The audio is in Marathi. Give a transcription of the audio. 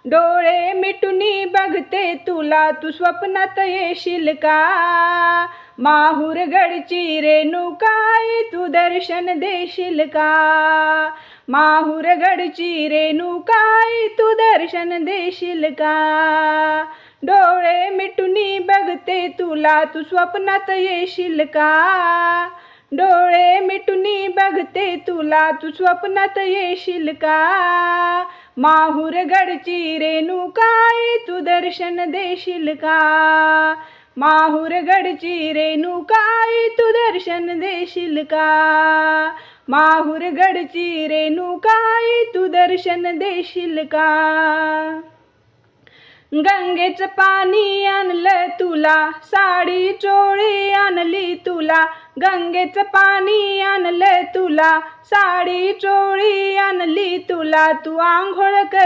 डोळे मिटूनी बघते तुला, तू स्वप्नात येशील का? माहूरगडची रेणुकाई, तू दर्शन देशील का? माहूरगडची रेणुकाई, तू दर्शन देशील का? डोळे मिटूनी बघते तुला, तू स्वप्नात येशील का? डोळे मिटूनी बघते तुला, तू स्वप्नात येशील का? माहूरगडची रेणुकाई, तू दर्शन देशील का? माहूरगडची रेणुकाई, तू दर्शन देशील का? माहूरगडची रेणुकाई, तू दर्शन देशील का? गंगेचं पाणी आणलं तुला, साडी चोळी आणली तुला. गंगेचं पाणी आणलं तुला, साडी चोळी आणली तुला. तू आंघोळ कर